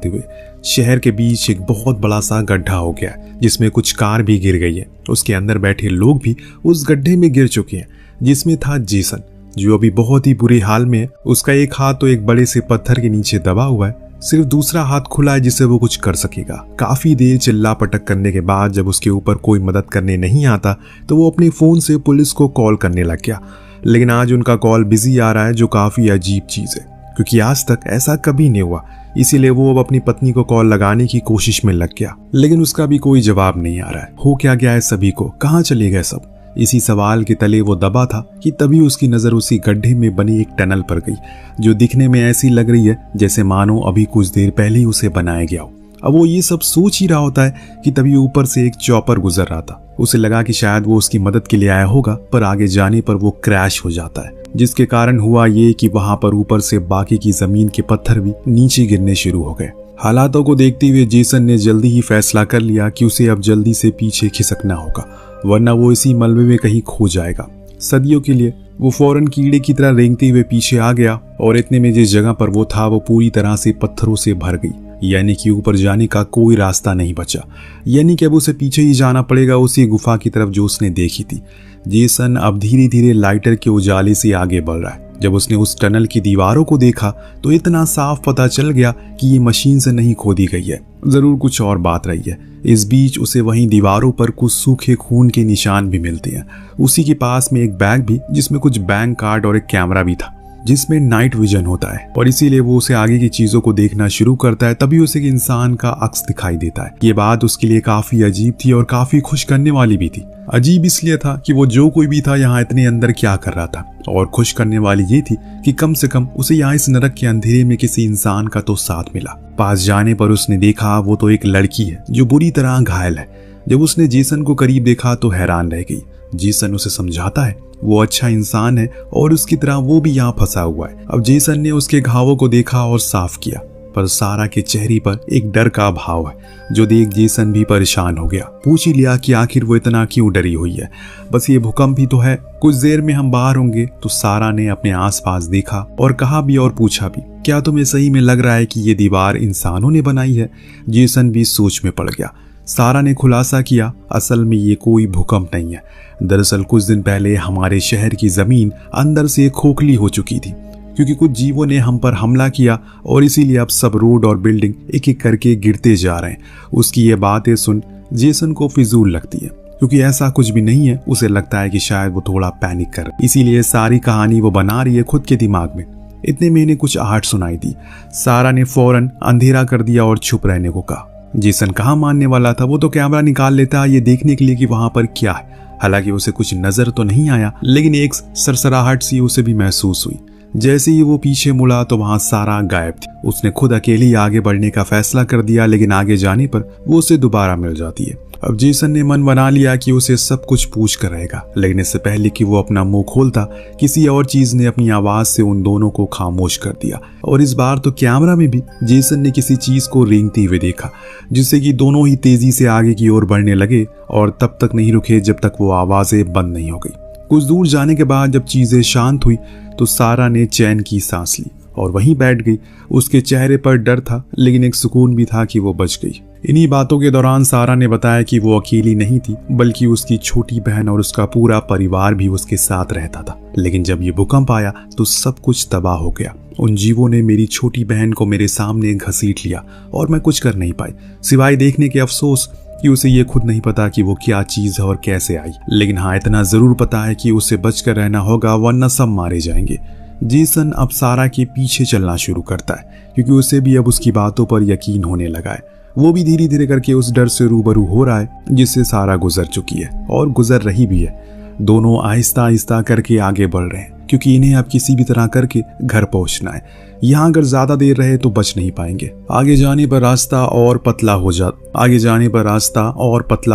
करते हुए। शहर के बीच एक बहुत बड़ा सा गड्ढा हो गया जिसमें कुछ कार भी गिर गई है। उसके अंदर बैठे लोग भी उस गड्ढे में गिर चुके हैं, जिसमें था जेसन, जो अभी बहुत ही बुरे हाल में है। उसका एक हाथ तो एक बड़े से पत्थर के नीचे दबा हुआ है, सिर्फ दूसरा हाथ खुला है जिससे वो कुछ कर सकेगा। काफी देर चिल्ला पटक करने के बाद जब उसके ऊपर कोई मदद करने नहीं आता तो वो अपने फोन से पुलिस को कॉल करने लग गया। लेकिन आज उनका कॉल बिजी आ रहा है, जो काफी अजीब चीज है क्योंकि आज तक ऐसा कभी नहीं हुआ। इसीलिए वो अब अपनी पत्नी को कॉल लगाने की कोशिश में लग गया, लेकिन उसका भी कोई जवाब नहीं आ रहा है। हो क्या गया है सभी को, कहाँ चले गए सब? इसी सवाल के तले वो दबा था कि तभी उसकी नजर उसी गड्ढे में बनी एक टनल पर गई, जो दिखने में ऐसी लग रही है जैसे मानो अभी कुछ देर पहले ही उसे बनाया गया हो। अब वो ये सब सोच ही रहा होता है कि तभी ऊपर से एक चॉपर गुजर रहा था। उसे लगा कि शायद वो उसकी मदद के लिए आया होगा, पर आगे जाने पर वो क्रैश हो जाता है, जिसके कारण हुआ ये कि वहां पर ऊपर से बाकी की जमीन के पत्थर भी नीचे गिरने शुरू हो गए। हालातों को देखते हुए जेसन ने जल्दी ही फैसला कर लिया कि उसे अब जल्दी से पीछे खिसकना होगा, वरना वो इसी मलबे में कहीं खो जाएगा। सदियों के लिए वो फौरन कीड़े की तरह रेंगते हुए पीछे आ गया और इतने में जिस जगह पर वो था वो पूरी तरह से पत्थरों से भर गई, यानी कि ऊपर जाने का कोई रास्ता नहीं बचा। यानी कि अब उसे पीछे ही जाना पड़ेगा उसी गुफा की तरफ जो उसने देखी थी। जेसन अब धीरे धीरे लाइटर के उजाले से आगे बढ़ रहा है। जब उसने उस टनल की दीवारों को देखा तो इतना साफ पता चल गया कि ये मशीन से नहीं खोदी गई है, जरूर कुछ और बात रही है। इस बीच उसे वहीं दीवारों पर कुछ सूखे खून के निशान भी मिलते हैं। उसी के पास में एक बैग भी जिसमें कुछ बैंक कार्ड और एक कैमरा भी था जिसमें नाइट विजन होता है, और इसीलिए वो उसे आगे की चीजों को देखना शुरू करता है। तभी उसे एक इंसान का अक्स दिखाई देता है। ये बात उसके लिए काफी अजीब थी और काफी खुश करने वाली भी थी। अजीब इसलिए था कि वो जो कोई भी था यहाँ इतने अंदर क्या कर रहा था, और खुश करने वाली ये थी कि कम से कम उसे यहाँ इस नरक के अंधेरे में किसी इंसान का तो साथ मिला। पास जाने पर उसने देखा वो तो एक लड़की है जो बुरी तरह घायल है। जब उसने जेसन को करीब देखा तो हैरान रह गई। जेसन उसे समझाता है वो अच्छा इंसान है और उसकी तरह वो भी यहाँ फंसा हुआ है। अब जेसन ने उसके घावों को देखा और साफ किया, पर सारा के चेहरे पर एक डर का भाव है, जो देख जेसन भी परेशान हो गया। पूछ ही लिया कि आखिर वो इतना क्यों डरी हुई है। बस ये भूकंप ही तो है, कुछ देर में हम बाहर होंगे। तो सारा ने अपने आसपास देखा और कहा भी और पूछा भी, क्या तुम्हें सही में लग रहा है कि ये दीवार इंसानों ने बनाई है? जेसन भी सोच में पड़ गया। सारा ने खुलासा किया, असल में ये कोई भूकंप नहीं है। दरअसल कुछ दिन पहले हमारे शहर की जमीन अंदर से खोखली हो चुकी थी, क्योंकि कुछ जीवों ने हम पर हमला किया और इसीलिए अब सब रोड और बिल्डिंग एक एक करके गिरते जा रहे हैं। उसकी ये बातें सुन जेसन को फिजूल लगती है, क्योंकि ऐसा कुछ भी नहीं है। उसे लगता है कि शायद वो थोड़ा पैनिक कर, इसीलिए सारी कहानी वो बना रही है खुद के दिमाग में। इतने में इन्हें कुछ आहट सुनाई दी। सारा ने फौरन अंधेरा कर दिया और चुप रहने को कहा। जेसन कहाँ मानने वाला था, वो तो कैमरा निकाल लेता ये देखने के लिए कि वहां पर क्या है। हालांकि उसे कुछ नजर तो नहीं आया, लेकिन एक सरसराहट सी उसे भी महसूस हुई। जैसे ही वो पीछे मुड़ा तो वहां सारा गायब थी। उसने खुद अकेली आगे बढ़ने का फैसला कर दिया, लेकिन आगे जाने पर वो उसे दोबारा मिल जाती है। अब जेसन ने मन बना लिया कि उसे सब कुछ पूछ कर रहेगा, लेकिन इससे पहले कि वो अपना मुंह खोलता, किसी और चीज ने अपनी आवाज से उन दोनों को खामोश कर दिया। और इस बार तो कैमरा में भी जेसन ने किसी चीज को रेंगते हुए देखा, जिससे कि दोनों ही तेजी से आगे की ओर बढ़ने लगे और तब तक नहीं रुके जब तक वो आवाजें बंद नहीं हो गई। कुछ दूर जाने के बाद जब चीजें शांत हुई तो सारा ने चैन की सांस ली और वहीं बैठ गई। उसके चेहरे पर डर था, लेकिन एक सुकून भी था कि वो बच गई। इन्हीं बातों के दौरान सारा ने बताया कि वो अकेली नहीं थी, बल्कि उसकी छोटी बहन और उसका पूरा परिवार भी उसके साथ रहता था। लेकिन जब ये भूकंप आया तो सब कुछ तबाह हो गया। उन जीवों ने मेरी छोटी बहन को मेरे सामने घसीट लिया और मैं कुछ कर नहीं पाई, सिवाय देखने के अफसोस कि उसे ये खुद नहीं पता कि वो क्या चीज है और कैसे आई। लेकिन हाँ, इतना जरूर पता है कि उसे बचकर रहना होगा, वरना सब मारे जाएंगे। जेसन अब सारा के पीछे चलना शुरू करता है, क्योंकि उसे भी अब उसकी बातों पर यकीन होने लगा है। वो भी धीरे धीरे करके उस डर से रूबरू हो रहा है जिससे सारा गुजर चुकी है और गुजर रही भी है। दोनों आहिस्ता आहिस्ता करके आगे बढ़ रहे हैं, क्योंकि इन्हें अब किसी भी तरह करके घर पहुंचना है। यहाँ अगर ज्यादा देर रहे तो बच नहीं पाएंगे। आगे जाने पर रास्ता और पतला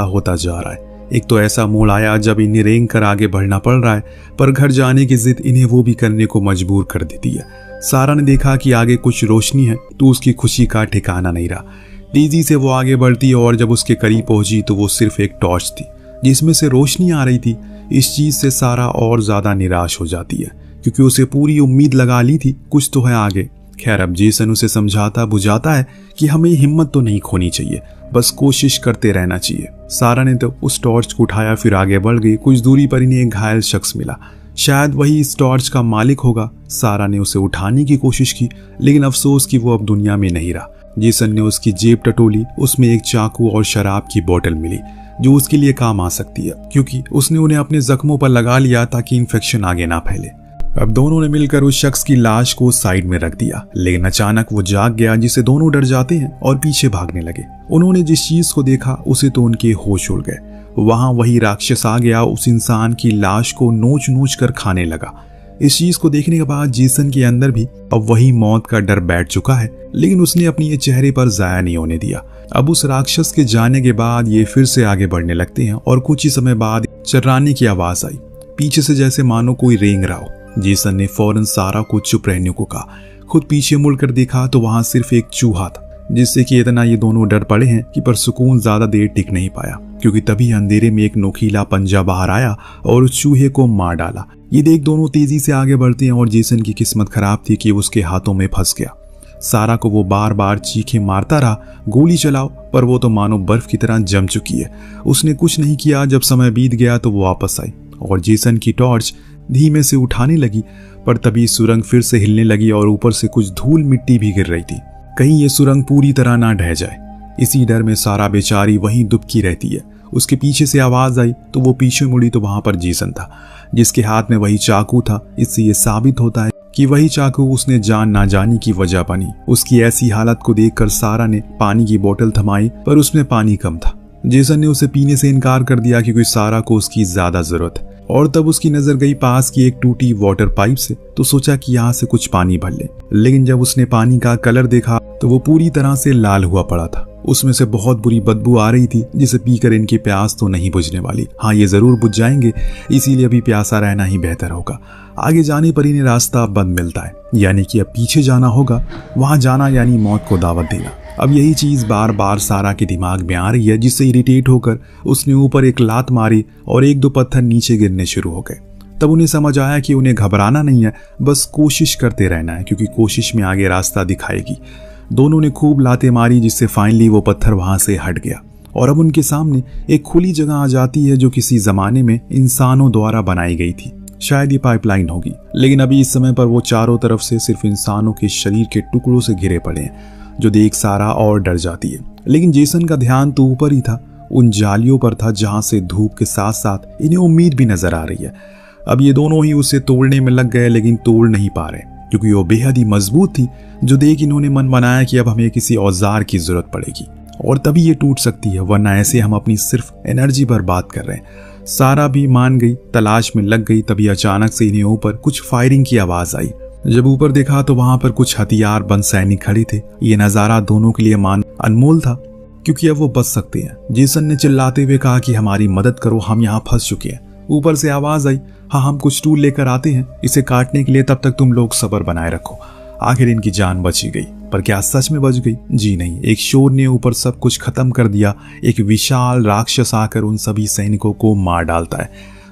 होता जा रहा है। एक तो ऐसा मोड़ आया जब इन्हें रेंग कर आगे बढ़ना पड़ रहा है, पर घर जाने की जिद इन्हें वो भी करने को मजबूर कर देती है। सारा ने देखा कि आगे कुछ रोशनी है तो उसकी खुशी का ठिकाना नहीं रहा। तेजी से वो आगे बढ़ती और जब उसके करीब पहुंची तो वो सिर्फ एक टॉर्च थी जिसमें से रोशनी आ रही थी। इस चीज से सारा और ज्यादा निराश हो जाती है, क्योंकि उसे पूरी उम्मीद लगा ली थी कुछ तो है आगे, खैर अब जेसन उसे समझाता बुझाता है कि हमें हिम्मत तो नहीं खोनी चाहिए, बस कोशिश करते रहना चाहिए। सारा ने तो उस टॉर्च को उठाया, फिर आगे बढ़ गई। कुछ दूरी पर इन्हें एक घायल शख्स मिला, शायद वही इस टॉर्च का मालिक होगा। सारा ने उसे उठाने की कोशिश की, लेकिन अफसोस कि वो अब दुनिया में नहीं रहा। जेसन ने उसकी जेब टटोली, उसमें एक चाकू और शराब की बोतल मिली जो उसके लिए काम आ सकती है, क्योंकि उसने उन्हें अपने जख्मों पर लगा लिया ताकि इन्फेक्शन आगे ना फैले। अब दोनों ने मिलकर उस शख्स की लाश को साइड में रख दिया, लेकिन अचानक वो जाग गया, जिससे दोनों डर जाते हैं और पीछे भागने लगे। उन्होंने जिस चीज को देखा उसे तो उनके होश उड़ गए। वहां वही राक्षस आ गया, उस इंसान की लाश को नोच नोच कर खाने लगा। इस चीज को देखने के बाद जेसन के अंदर भी अब वही मौत का डर बैठ चुका है, लेकिन उसने अपनी ये चेहरे पर जाया नहीं होने दिया। अब उस राक्षस के जाने के बाद ये फिर से आगे बढ़ने लगते हैं और कुछ ही समय बाद चर्राने की आवाज आई, पीछे से जैसे मानो कोई रेंग रहा हो। जेसन ने फौरन सारा को चुप रहने को कहा। खुद पीछे मुड़कर देखा तो वहां सिर्फ एक चूहा था, जिससे कि इतना ये दोनों डर पड़े हैं कि पर सुकून ज्यादा देर टिक नहीं पाया, क्योंकि तभी अंधेरे में एक नोकीला पंजा बाहर आया और उस चूहे को मार डाला। ये देख दोनों तेजी से आगे बढ़ते हैं और जेसन की किस्मत खराब थी कि उसके हाथों में फंस गया। सारा को वो बार बार चीखें मारता रहा, गोली चलाओ, पर वो तो मानो बर्फ की तरह जम चुकी है। उसने कुछ नहीं किया। जब समय बीत गया तो वो वापस आई और जेसन की टॉर्च धीमे से उठाने लगी, पर तभी सुरंग फिर से हिलने लगी और ऊपर से कुछ धूल मिट्टी भी गिर रही थी, कहीं ये सुरंग पूरी तरह ना ढह जाए। इसी डर में सारा बेचारी वहीं दुबकी रहती है। उसके पीछे से आवाज आई तो वो पीछे मुड़ी तो वहां पर जेसन था, जिसके हाथ में वही चाकू था। इससे ये साबित होता है कि वही चाकू उसने जान ना जाने की वजह बनी। उसकी ऐसी हालत को देखकर सारा ने पानी की बोतल थमाई, पर उसमें पानी कम था। जेसन ने उसे पीने से इनकार कर दिया क्योंकि सारा को उसकी ज्यादा जरूरत है। और तब उसकी नजर गई पास की एक टूटी वाटर पाइप से, तो सोचा कि यहाँ से कुछ पानी भर ले। लेकिन जब उसने पानी का कलर देखा तो वो पूरी तरह से लाल हुआ पड़ा था। उसमें से बहुत बुरी बदबू आ रही थी, जिसे पीकर इनकी प्यास तो नहीं बुझने वाली। हाँ, ये जरूर बुझ जाएंगे, इसीलिए अभी प्यासा रहना ही बेहतर होगा। आगे जाने पर इन्हें रास्ता बंद मिलता है, यानी कि अब पीछे जाना होगा। वहां जाना यानी मौत को दावत देना। अब यही चीज बार बार सारा के दिमाग में आ रही है, जिससे इरिटेट होकर उसने ऊपर एक लात मारी और एक दो पत्थर नीचे गिरने शुरू हो गए। तब उन्हें समझ आया कि उन्हें घबराना नहीं है, बस कोशिश करते रहना है, क्योंकि कोशिश में आगे रास्ता दिखाएगी। दोनों ने खूब लातें मारी, जिससे फाइनली वो पत्थर वहां से हट गया और अब उनके सामने एक खुली जगह आ जाती है, जो किसी जमाने में इंसानों द्वारा बनाई गई थी। शायद ये पाइपलाइन होगी, लेकिन अभी इस समय पर वो चारों तरफ से सिर्फ इंसानों के शरीर के टुकड़ों से घिरे पड़े हैं, जो देख सारा और डर जाती है। लेकिन जेसन का ध्यान तो ऊपर ही था, उन जालियों पर था, जहां से धूप के साथ साथ इन्हें उम्मीद भी नजर आ रही है। अब ये दोनों ही उसे तोड़ने में लग गए, लेकिन तोड़ नहीं पा रहे, क्योंकि वो बेहद ही मजबूत थी, जो देख इन्होंने मन बनाया कि अब हमें किसी औजार की जरूरत पड़ेगी और तभी ये टूट सकती है, वरना ऐसे हम अपनी सिर्फ एनर्जी बर्बाद कर रहे हैं। सारा भी मान गई, तलाश में लग गई। तभी अचानक से इन्हें ऊपर कुछ फायरिंग की आवाज आई। जब ऊपर देखा तो वहां पर कुछ हथियार बंद सैनिक खड़े थे। ये नजारा दोनों के लिए मान अनमोल था, क्योंकि अब वो बच सकते हैं। जेसन ने चिल्लाते हुए कहा कि हमारी मदद करो, हम यहाँ फंस चुके हैं। ऊपर से आवाज आई, हाँ हम कुछ टूल लेकर आते हैं इसे काटने के लिए, तब तक तुम लोग सब्र बनाए रखो। आखिर इनकी जान बची गई, पर क्या सच में बच गई? जी नहीं, एक शोर ने ऊपर सब कुछ खत्म कर दिया। एक विशाल राक्षस आकर उन सभी सैनिकों को मार डालता है,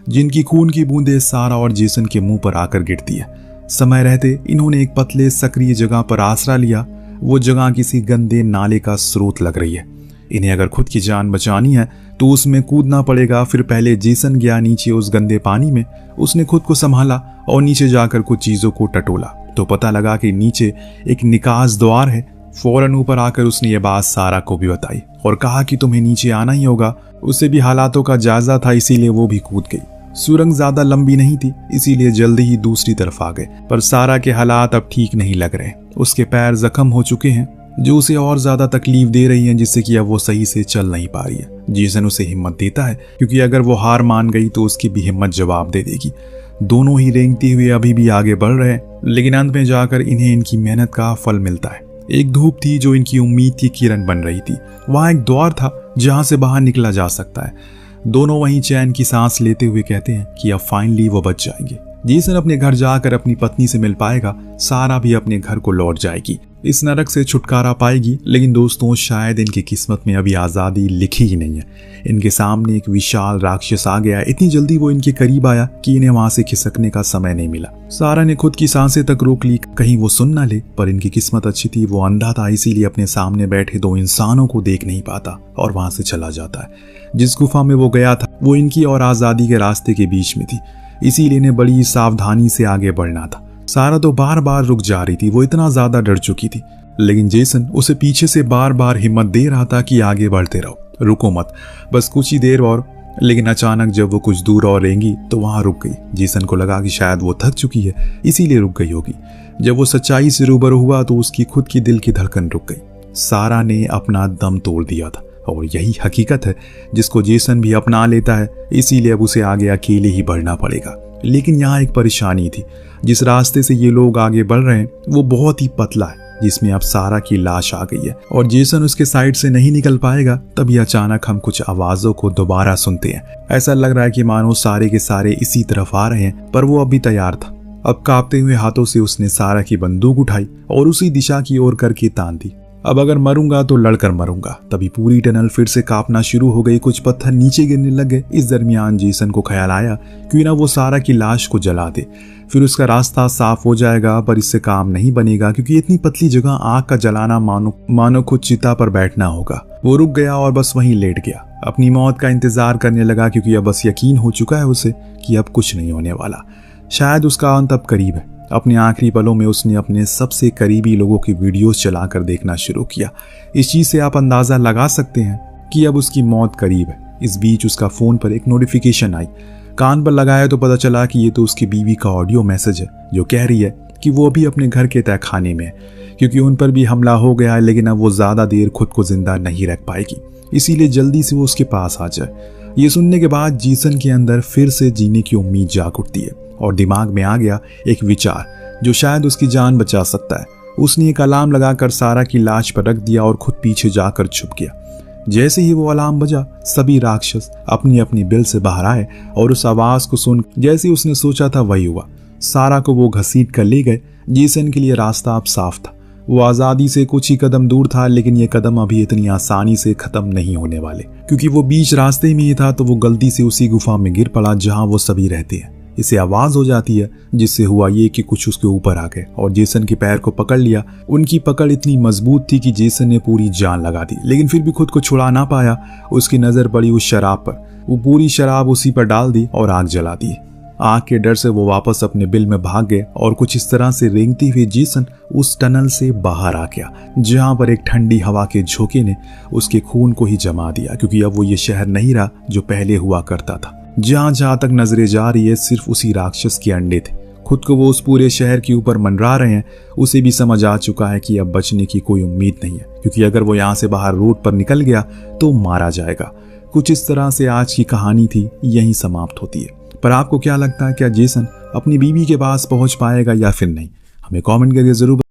जिनकी खून की बूंदें सारा और जेसन के मुंह पर आकर गिरती है। समय रहते इन्होंने एक पतले सक्रिय जगह पर आसरा लिया। वो जगह किसी गंदे नाले का स्रोत लग रही है। इन्हें अगर खुद की जान बचानी है तो उसमें कूदना पड़ेगा। फिर पहले जेसन गया नीचे उस गंदे पानी में। उसने खुद को संभाला और नीचे जाकर कुछ चीजों को टटोला तो पता लगा कि नीचे एक निकास द्वार है। फौरन ऊपर आकर उसने ये बात सारा को भी बताई और कहा कि तुम्हें नीचे आना ही होगा। उसे भी हालातों का जायजा था, इसीलिए वो भी कूद गई। सुरंग ज्यादा लंबी नहीं थी, इसीलिए जल्दी ही दूसरी तरफ आ गए। पर सारा के हालात अब ठीक नहीं लग रहे। उसके पैर जख्म हो चुके हैं, जो उसे और ज्यादा तकलीफ दे रही हैं, जिससे कि अब वो सही से चल नहीं पा रही है। जेसन उसे हिम्मत देता है, क्योंकि अगर वो हार मान गई तो उसकी भी हिम्मत जवाब दे देगी। दोनों ही रेंगते हुए अभी भी आगे बढ़ रहे हैं, लेकिन अंत में जाकर इन्हें इनकी मेहनत का फल मिलता है। एक धूप थी जो इनकी उम्मीद की किरण बन रही थी। वहां एक द्वार था जहां से बाहर निकला जा सकता है। दोनों वहीं चैन की सांस लेते हुए कहते हैं कि अब फाइनली वो बच जाएंगे। जेसन अपने घर जाकर अपनी पत्नी से मिल पाएगा, सारा भी अपने घर को लौट जाएगी, इस नरक से छुटकारा पाएगी। लेकिन दोस्तों, शायद इनकी किस्मत में अभी आज़ादी लिखी ही नहीं है। इनके सामने एक विशाल राक्षस आ गया। इतनी जल्दी वो इनके करीब आया कि इन्हें वहां से खिसकने का समय नहीं मिला। सारा ने खुद की सांसें तक रोक ली, कहीं वो सुन ना ले। पर इनकी किस्मत अच्छी थी, वो अंधा था, इसीलिए अपने सामने बैठे दो इंसानों को देख नहीं पाता और वहां से चला जाता है। जिस गुफा में वो गया था वो इनकी और आज़ादी के रास्ते के बीच में थी, इसीलिए इन्हें बड़ी सावधानी से आगे बढ़ना था। सारा तो बार बार रुक जा रही थी, वो इतना ज्यादा डर चुकी थी। लेकिन जेसन उसे पीछे से बार बार हिम्मत दे रहा था कि आगे बढ़ते रहो, रुको मत, बस कुछ ही देर और। लेकिन अचानक जब वो कुछ दूर और रहेंगी तो वहां रुक गई। जेसन को लगा कि शायद वो थक चुकी है, इसीलिए रुक गई होगी। जब वो सच्चाई से रूबरू हुआ तो उसकी खुद की दिल की धड़कन रुक गई। सारा ने अपना दम तोड़ दिया था और यही हकीकत है जिसको जेसन भी अपना लेता है, इसीलिए अब उसे आगे अकेले ही बढ़ना पड़ेगा। लेकिन यहाँ एक परेशानी थी, जिस रास्ते से ये लोग आगे बढ़ रहे हैं वो बहुत ही पतला है, जिसमें अब सारा की लाश आ गई है और जेसन उसके साइड से नहीं निकल पाएगा। तभी अचानक हम कुछ आवाजों को दोबारा सुनते हैं। ऐसा लग रहा है कि मानो सारे के सारे इसी तरफ आ रहे हैं, पर वो अभी तैयार था। अब कांपते हुए हाथों से उसने सारा की बंदूक उठाई और उसी दिशा की ओर करके तान दी। अब अगर मरूंगा तो लड़कर मरूंगा। तभी पूरी टनल फिर से कांपना शुरू हो गई, कुछ पत्थर नीचे गिरने लगे। इस दरमियान जेसन को ख्याल आया क्यों ना वो सारा की लाश को जला दे, फिर उसका रास्ता साफ हो जाएगा। पर इससे काम नहीं बनेगा क्योंकि इतनी पतली जगह आग का जलाना मानो खुद चिता पर बैठना होगा। वो रुक गया और बस वहीं लेट गया, अपनी मौत का इंतजार करने लगा, क्योंकि अब बस यकीन हो चुका है उसे कि अब कुछ नहीं होने वाला। शायद उसका अंत अब करीब है। अपने आखिरी पलों में उसने अपने सबसे करीबी लोगों की वीडियोस चलाकर देखना शुरू किया। इस चीज से आप अंदाजा लगा सकते हैं कि अब उसकी मौत करीब है। इस बीच उसका फोन पर एक नोटिफिकेशन आई। कान पर लगाया तो पता चला कि ये तो उसकी बीवी का ऑडियो मैसेज है, जो कह रही है कि वो अभी अपने घर के तहखाने में है, क्योंकि उन पर भी हमला हो गया है। लेकिन अब वो ज्यादा देर खुद को जिंदा नहीं रख पाएगी, इसीलिए जल्दी से वो उसके पास आ जाए। ये सुनने के बाद जेसन के अंदर फिर से जीने की उम्मीद जाग उठती है और दिमाग में आ गया एक विचार जो शायद उसकी जान बचा सकता है। उसने एक अलार्म लगाकर सारा की लाश पर रख दिया और खुद पीछे जाकर छुप गया। जैसे ही वो अलार्म बजा, सभी राक्षस अपनी अपनी बिल से बाहर आए और उस आवाज को सुन जैसे उसने सोचा था वही हुआ। सारा को वो घसीट कर ले गए। जेसन के लिए रास्ता अब साफ था। वो आजादी से कुछ ही कदम दूर था, लेकिन ये कदम अभी इतनी आसानी से खत्म नहीं होने वाले, क्योंकि वो बीच रास्ते में ही था तो वो गलती से उसी गुफा में गिर पड़ा जहां वो सभी रहते हैं। इसे आवाज हो जाती है, जिससे हुआ ये कि कुछ उसके ऊपर आ गए और जेसन के पैर को पकड़ लिया। उनकी पकड़ इतनी मजबूत थी कि जेसन ने पूरी जान लगा दी, लेकिन फिर भी खुद को छुड़ा ना पाया। उसकी नजर पड़ी उस शराब पर। वो पूरी शराब उसी पर डाल दी और आग जला दी। आग के डर से वो वापस अपने बिल में भाग गए और कुछ इस तरह से रेंगती हुई जेसन उस टनल से बाहर आ गया, जहां पर एक ठंडी हवा के झोंके ने उसके खून को ही जमा दिया, क्योंकि अब वो ये शहर नहीं रहा जो पहले हुआ करता था। जहां जहां तक नजरें जा रही है सिर्फ उसी राक्षस के अंडे थे। खुद को वो उस पूरे शहर के ऊपर मंडरा रहे हैं। उसे भी समझ आ चुका है कि अब बचने की कोई उम्मीद नहीं है, क्योंकि अगर वो यहाँ से बाहर रोड पर निकल गया तो मारा जाएगा। कुछ इस तरह से आज की कहानी थी, यहीं समाप्त होती है। पर आपको क्या लगता है, क्या जेसन अपनी बीवी के पास पहुंच पाएगा या फिर नहीं? हमें कमेंट करके जरूर